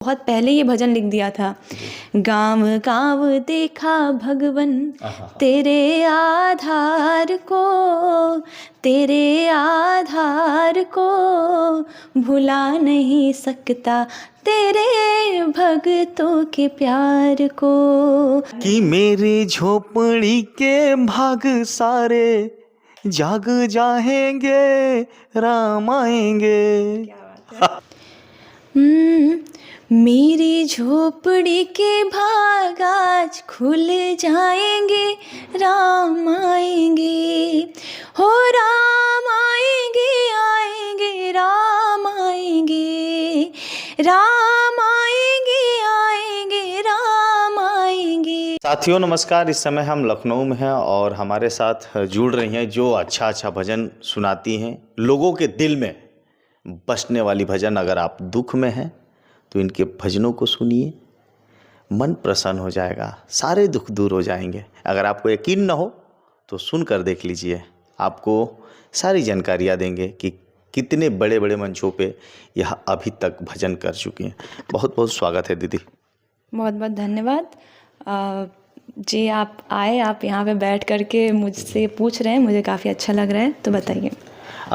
बहुत पहले ये भजन लिख दिया था। गाँव गाँव देखा भगवन तेरे आधार को, तेरे आधार को भुला नहीं सकता, तेरे भक्तों के प्यार को। कि मेरी झोपड़ी के भाग सारे जाग जाएंगे, राम आएंगे। मेरी झोपड़ी के भाग आज खुल जाएंगे, राम आएंगे, हो राम आएंगे, आएंगे राम आएंगे, राम आएंगे, आएंगे राम आएंगे। साथियों नमस्कार, इस समय हम लखनऊ में हैं और हमारे साथ जुड़ रही हैं जो अच्छा भजन सुनाती हैं, लोगों के दिल में बसने वाली भजन। अगर आप दुख में हैं तो इनके भजनों को सुनिए, मन प्रसन्न हो जाएगा, सारे दुख दूर हो जाएंगे। अगर आपको यकीन न हो तो सुनकर देख लीजिए, आपको सारी जानकारियाँ देंगे कि कितने बड़े बड़े मंचों पे यह अभी तक भजन कर चुकी हैं। बहुत बहुत स्वागत है दीदी। बहुत बहुत धन्यवाद जी, आप आए, आप यहाँ पे बैठ करके मुझसे पूछ रहे हैं, मुझे काफ़ी अच्छा लग रहा है। तो बताइए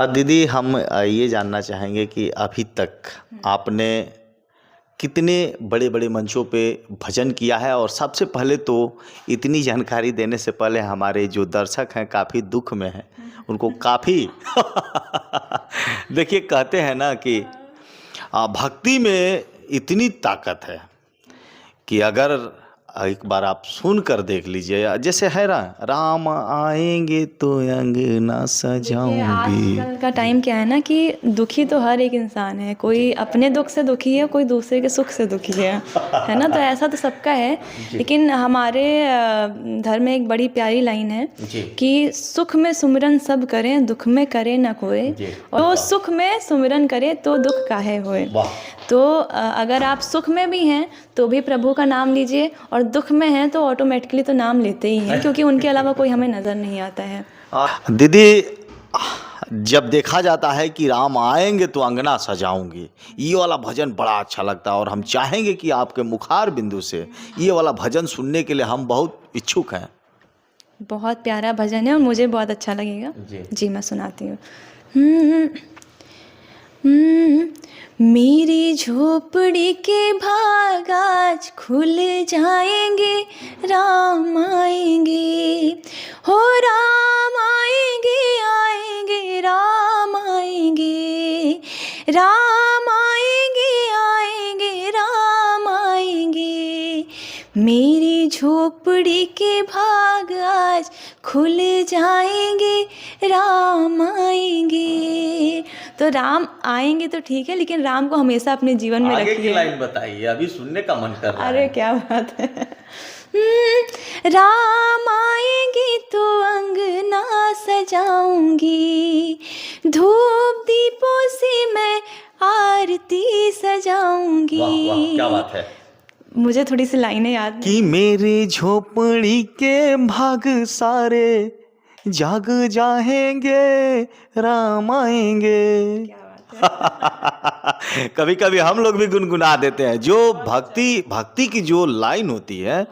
दीदी, हम ये जानना चाहेंगे कि अभी तक आपने कितने बड़े बड़े मंचों पे भजन किया है। और सबसे पहले तो इतनी जानकारी देने से पहले हमारे जो दर्शक हैं काफ़ी दुख में हैं, उनको काफ़ी देखिए, कहते हैं ना कि भक्ति में इतनी ताकत है कि अगर एक बार आप सुन कर देख लीजिए, जैसे है ना, राम आएंगे तो अंगना सजाऊंगी। आजकल का टाइम क्या है ना कि दुखी तो हर एक इंसान है, कोई अपने दुख से दुखी है, कोई दूसरे के सुख से दुखी है ना। तो ऐसा तो सबका है, लेकिन हमारे धर्म में एक बड़ी प्यारी लाइन है कि सुख में सुमिरन सब करें, दुख में करे न कोई, तो सुख में सुमिरन करे तो दुख काहे होए। तो अगर आप सुख में भी हैं तो भी प्रभु का नाम लीजिए, और दुख में हैं तो ऑटोमेटिकली तो नाम लेते ही हैं, क्योंकि उनके अलावा कोई हमें नज़र नहीं आता है। दीदी, जब देखा जाता है कि राम आएंगे तो अंगना सजाऊंगी, ये वाला भजन बड़ा अच्छा लगता है और हम चाहेंगे कि आपके मुखार बिंदु से ये वाला भजन सुनने के लिए हम बहुत इच्छुक हैं। बहुत प्यारा भजन है और मुझे बहुत अच्छा लगेगा जी, मैं सुनाती हूँ। मेरी झोपड़ी के भाग आज खुल जाएंगे, राम आएंगे, हो राम आएंगे, आएंगे राम आएंगे, राम आएंगे, आएंगे राम आएंगे। मेरी झोपड़ी के भाग आज खुल जाएंगे, राम आएंगे। तो राम आएंगे तो ठीक है, लेकिन राम को हमेशा अपने जीवन में रखिए। आगे की लाइन बताइए, अभी सुनने का मन कर रहा है। अरे क्या बात है। राम आएंगे तो अंगना सजाऊंगी, धूप दीपों से मैं आरती सजाऊंगी। वाह, क्या बात है। मुझे थोड़ी सी लाइनें याद कि मेरी झोपड़ी के भाग सारे जाग जाएंगे, राम आएंगे। कभी कभी हम लोग भी गुनगुना देते हैं। जो भक्ति की जो लाइन होती है,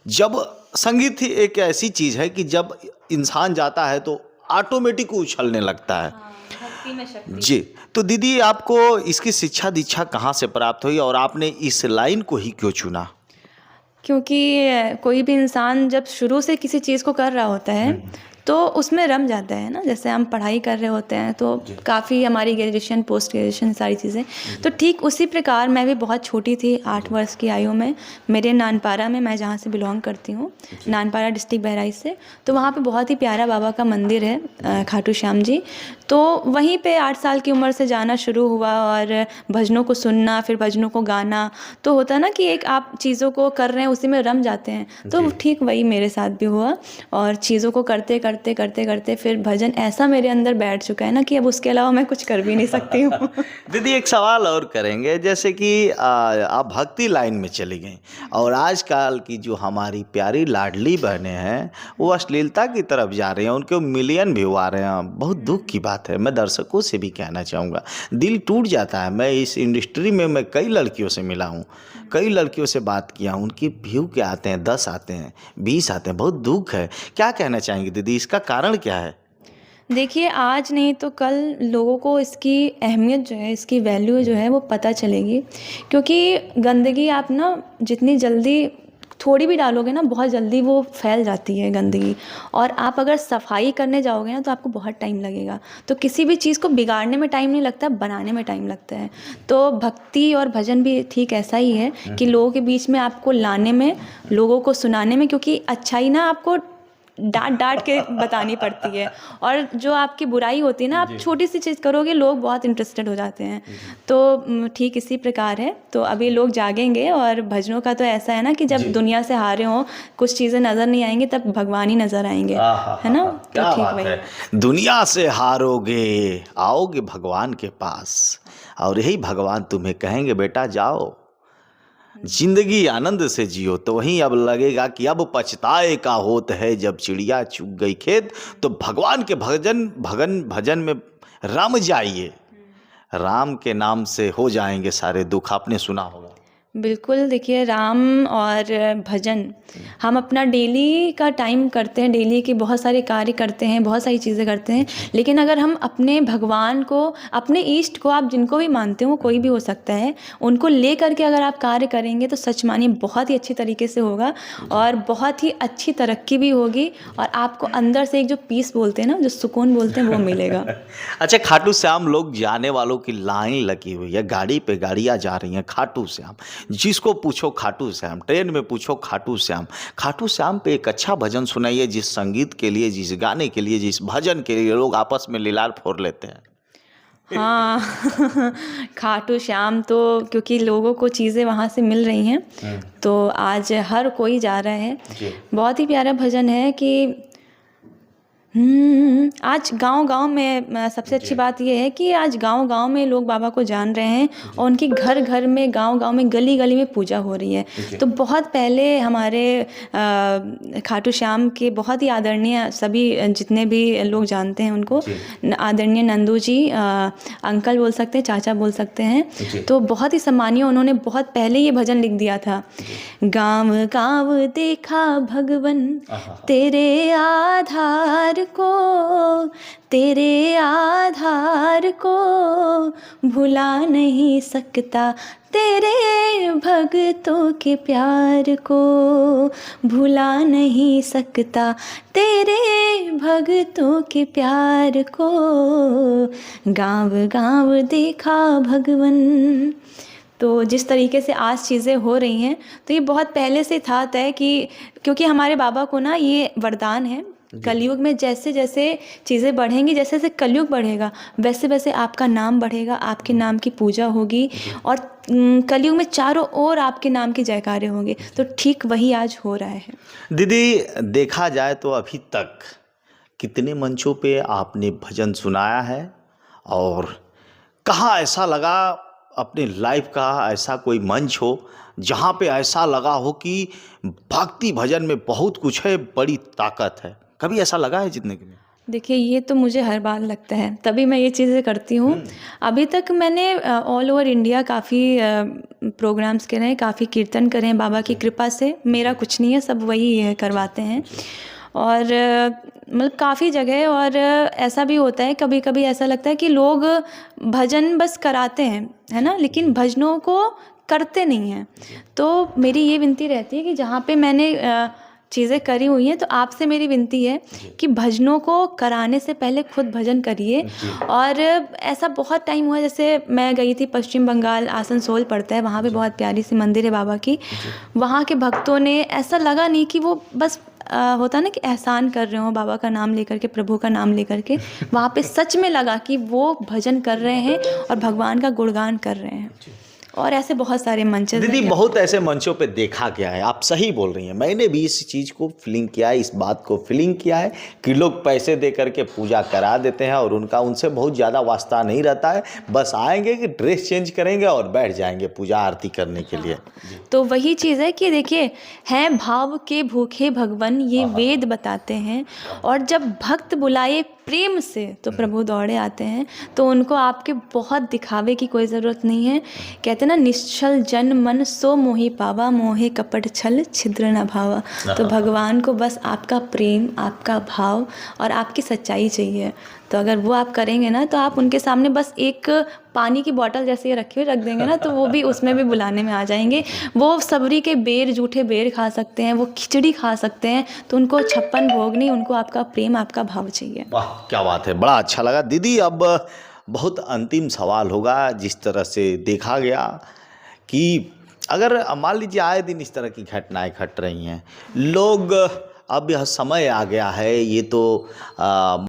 जब संगीत ही एक ऐसी चीज है कि जब इंसान जाता है तो ऑटोमेटिक उछलने लगता है। जी, तो दीदी, आपको इसकी शिक्षा दीक्षा कहाँ से प्राप्त हुई और आपने इस लाइन को ही क्यों चुना? क्योंकि कोई भी इंसान जब शुरू से किसी चीज़ को कर रहा होता है तो उसमें रम जाता है ना। जैसे हम पढ़ाई कर रहे होते हैं तो काफ़ी हमारी ग्रेजुएशन, पोस्ट ग्रेजुएशन, सारी चीज़ें, तो ठीक उसी प्रकार मैं भी बहुत छोटी थी, 8 वर्ष की आयु में, मेरे नानपारा में, मैं जहाँ से बिलोंग करती हूँ, नानपारा डिस्ट्रिक्ट बहराइच से, तो वहाँ पे बहुत ही प्यारा बाबा का मंदिर है, खाटू श्याम जी। तो वहीं पे 8 साल की उम्र से जाना शुरू हुआ और भजनों को सुनना, फिर भजनों को गाना। तो होता है ना कि एक आप चीज़ों को कर रहे हैं, उसी में रम जाते हैं। तो ठीक वही मेरे साथ भी हुआ और चीज़ों को करते करते करते करते करते फिर भजन ऐसा मेरे अंदर बैठ चुका है ना कि अब उसके अलावा मैं कुछ कर भी नहीं सकती हूँ। दीदी एक सवाल और करेंगे, जैसे कि आप भक्ति लाइन में चली गई और आजकल की जो हमारी प्यारी लाडली बहनें हैं वो अश्लीलता की तरफ जा रही हैं, उनके मिलियन व्यू आ रहे हैं। बहुत दुख की बात है। मैं दर्शकों से भी कहना चाहूँगा, दिल टूट जाता है। मैं इस इंडस्ट्री में मैं कई लड़कियों से मिला हूँ, कई लड़कियों से बात किया हूँ, उनकी व्यू क्या आते हैं, 10 आते हैं, 20 आते हैं। बहुत दुख है। क्या कहना चाहेंगे दीदी, इसका कारण क्या है? देखिए, आज नहीं तो कल लोगों को इसकी अहमियत जो है, इसकी वैल्यू जो है वो पता चलेगी। क्योंकि गंदगी आप ना जितनी जल्दी थोड़ी भी डालोगे ना, बहुत जल्दी वो फैल जाती है गंदगी। और आप अगर सफाई करने जाओगे ना तो आपको बहुत टाइम लगेगा। तो किसी भी चीज़ को बिगाड़ने में टाइम नहीं लगता, बनाने में टाइम लगता है। तो भक्ति और भजन भी ठीक ऐसा ही है कि लोगों के बीच में आपको लाने में, लोगों को सुनाने में, क्योंकि अच्छाई ना आपको डांट डांट के बतानी पड़ती है, और जो आपकी बुराई होती है ना, आप छोटी सी चीज़ करोगे लोग बहुत इंटरेस्टेड हो जाते हैं। तो ठीक इसी प्रकार है। तो अभी लोग जागेंगे, और भजनों का तो ऐसा है ना कि जब दुनिया से हारे हों, कुछ चीज़ें नज़र नहीं आएंगी, तब भगवान ही नज़र आएंगे, है ना। तो क्या ठीक बात वही है। दुनिया से हारोगे, आओगे भगवान के पास, और यही भगवान तुम्हें कहेंगे बेटा जाओ, जिंदगी आनंद से जियो। तो वहीं अब लगेगा कि अब पछताए का होत है, जब चिड़िया चुग गई खेत। तो भगवान के भजन में रम जाइए, राम के नाम से हो जाएंगे सारे दुख। आपने सुना होगा। बिल्कुल। देखिए, राम और भजन हम अपना डेली का टाइम करते हैं, डेली के बहुत सारे कार्य करते हैं, बहुत सारी चीज़ें करते हैं। लेकिन अगर हम अपने भगवान को, अपने इष्ट को, आप जिनको भी मानते हो, कोई भी हो सकता है, उनको ले करके अगर आप कार्य करेंगे तो सच मानिए बहुत ही अच्छी तरीके से होगा, और बहुत ही अच्छी तरक्की भी होगी, और आपको अंदर से एक जो पीस बोलते हैं ना, जो सुकून बोलते हैं, वो मिलेगा। अच्छा, खाटू श्याम लोग जाने वालों की लाइन लगी हुई है, गाड़ी पे गाड़ियाँ जा रही हैं खाटू श्याम। जिसको पूछो खाटू श्याम, ट्रेन में पूछो खाटू श्याम। खाटू श्याम पे एक अच्छा भजन सुनाइए, जिस संगीत के लिए, जिस गाने के लिए, जिस भजन के लिए लोग आपस में लीलार फोड़ लेते हैं। हाँ। खाटू श्याम तो क्योंकि लोगों को चीज़ें वहाँ से मिल रही हैं, तो आज हर कोई जा रहा है। बहुत ही प्यारा भजन है कि आज गांव-गांव में सबसे अच्छी बात यह है कि आज गांव-गांव में लोग बाबा को जान रहे हैं, और उनकी घर-घर में, गांव-गांव में, गली-गली में पूजा हो रही है। तो बहुत पहले हमारे खाटू श्याम के बहुत ही आदरणीय, सभी जितने भी लोग जानते हैं उनको, आदरणीय नंदू जी, अंकल बोल सकते हैं, चाचा बोल सकते हैं, तो बहुत ही सम्मानीय, उन्होंने बहुत पहले ये भजन लिख दिया था। गाँव-गाँव देखा भगवन तेरे आधार को, तेरे आधार को भुला नहीं सकता, तेरे भक्तों के प्यार को भुला नहीं सकता, तेरे भक्तों के प्यार को गाँव-गाँव देखा भगवन। तो जिस तरीके से आज चीज़ें हो रही हैं, तो ये बहुत पहले से था तय कि, क्योंकि हमारे बाबा को ना ये वरदान है, कलयुग में जैसे जैसे चीज़ें बढ़ेंगी, जैसे जैसे कलयुग बढ़ेगा, वैसे वैसे आपका नाम बढ़ेगा, आपके नाम की पूजा होगी, और कलयुग में चारों ओर आपके नाम की जयकारे होंगे। तो ठीक वही आज हो रहा है। दीदी देखा जाए तो अभी तक कितने मंचों पे आपने भजन सुनाया है, और कहाँ ऐसा लगा अपने लाइफ का ऐसा कोई मंच हो जहाँ पे ऐसा लगा हो कि भक्ति भजन में बहुत कुछ है, बड़ी ताकत है? कभी ऐसा लगा है जितने के में? देखिए, ये तो मुझे हर बार लगता है, तभी मैं ये चीज़ें करती हूँ। अभी तक मैंने ऑल ओवर इंडिया काफ़ी प्रोग्राम्स करे हैं, काफ़ी कीर्तन करे हैं, बाबा की कृपा से। मेरा कुछ नहीं है, सब वही करवाते हैं, और मतलब काफ़ी जगह। और ऐसा भी होता है, कभी कभी ऐसा लगता है कि लोग भजन बस कराते हैं, है ना, लेकिन भजनों को करते नहीं हैं। तो मेरी ये विनती रहती है कि जहाँ पे मैंने चीज़ें करी हुई हैं, तो आपसे मेरी विनती है कि भजनों को कराने से पहले खुद भजन करिए। और ऐसा बहुत टाइम हुआ, जैसे मैं गई थी पश्चिम बंगाल, आसनसोल पड़ता है, वहाँ पे बहुत प्यारी सी मंदिर है बाबा की। वहाँ के भक्तों ने, ऐसा लगा नहीं कि वो बस होता ना कि एहसान कर रहे हो बाबा का नाम लेकर के, प्रभु का नाम लेकर के, वहाँ पे सच में लगा कि वो भजन कर रहे हैं और भगवान का गुणगान कर रहे हैं। और ऐसे बहुत सारे मंचेस दीदी बहुत ऐसे मंचों पे देखा गया है, आप सही बोल रही हैं, मैंने भी इस चीज़ को फीलिंग किया है, इस बात को फीलिंग किया है कि लोग पैसे दे करके पूजा करा देते हैं और उनका उनसे बहुत ज़्यादा वास्ता नहीं रहता है, बस आएंगे कि ड्रेस चेंज करेंगे और बैठ जाएंगे पूजा आरती करने के लिए। तो वही चीज़ है कि देखिए, हैं भाव के भूखे भगवन, ये वेद बताते हैं। और जब भक्त बुलाए प्रेम से तो प्रभु दौड़े आते हैं। तो उनको आपके बहुत दिखावे की कोई ज़रूरत नहीं है। कहते हैं ना, निश्चल जन मन सो मोहि पावा, मोहे कपट छल छिद्र न भावा। तो भगवान को बस आपका प्रेम, आपका भाव और आपकी सच्चाई चाहिए। तो अगर वो आप करेंगे ना, तो आप उनके सामने बस एक पानी की बोतल जैसे रखी हुई रख देंगे ना, तो वो भी उसमें भी बुलाने में आ जाएंगे। वो सबरी के बेर, जूठे बेर खा सकते हैं, वो खिचड़ी खा सकते हैं। तो उनको 56 भोग नहीं, उनको आपका प्रेम, आपका भाव चाहिए। वाह क्या बात है, बड़ा अच्छा लगा दीदी। अब बहुत अंतिम सवाल होगा, जिस तरह से देखा गया कि अगर मान लीजिए आए दिन इस तरह की घटनाएं घट रही हैं, लोग अब यह समय आ गया है, ये तो